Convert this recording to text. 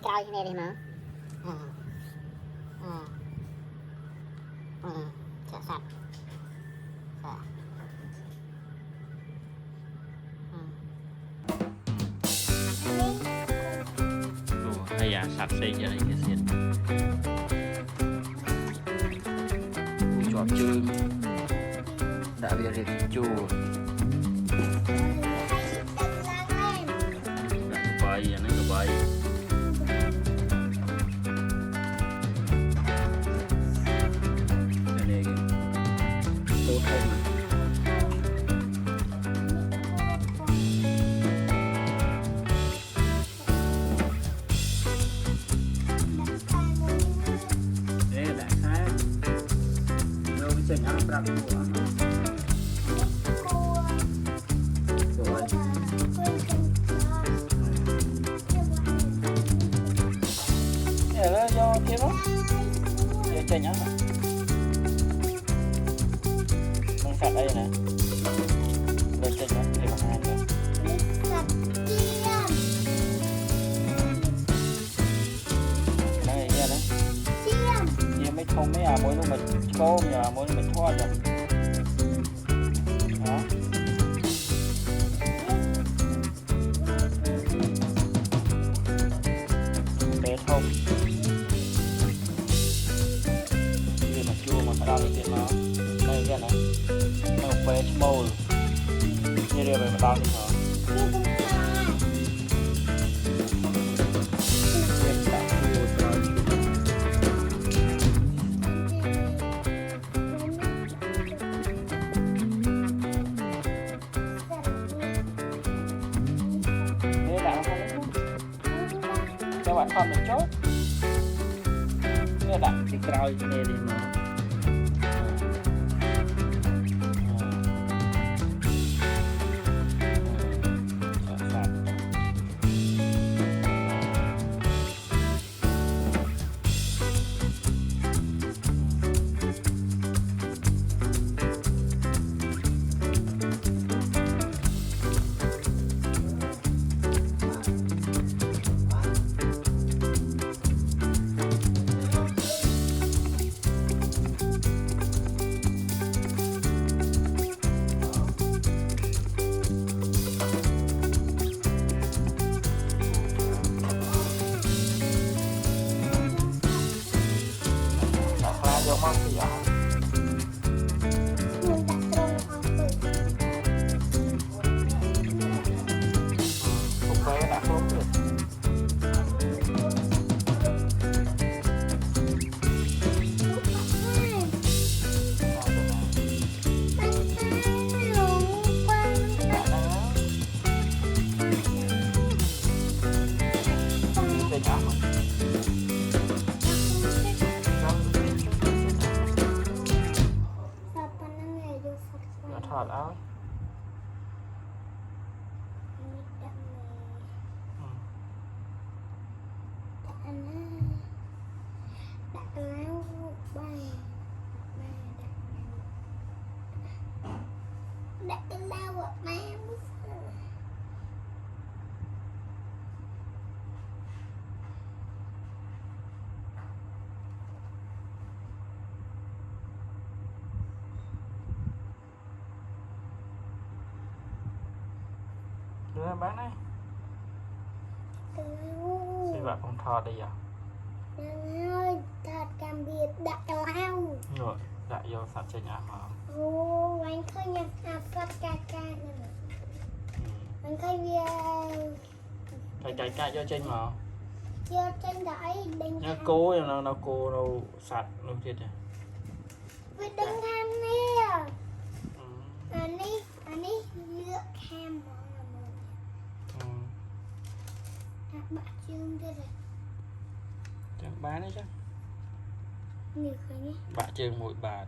cào này đi mà sợ sạch sợ hay à sạch xây cho này cái xiên chọp chương đã bị rệt chua bay nó cái bay này tốt hơn chỉnh ăn bạc của rồi để cho kia đó để chỉnh ăn mình sạch đây nè để chỉnh ăn để bằng hàng nữa đây nha đấy chia mấy không mấy à mỗi lúc mình tôm nhà mỗi lúc mình thoa rồi đó bé thông gì mà chua mà phải đau đi nó đây cái này nó một bé small như đây mà đau đi hả cho bạn con mình chốt nghe đặt cái cào này đi mà mong gì ạ? Một bé đã không được. Thọt áo đưa bán này thì bạn không thọt đi à thọt cam biệt đặt vào hao rồi đại vô sạch trên nhà mà anh khơi nhặt phát ca nữa anh khơi thầy cài cho trên mà chưa trên đấy đánh nó cố nó cô đâu sạch đâu thiệt à với đánh tham nè anh ấy lựa ham bạc chương thế này chẳng bán đấy chứ nhiều cái nhé bạc chương 1 bạc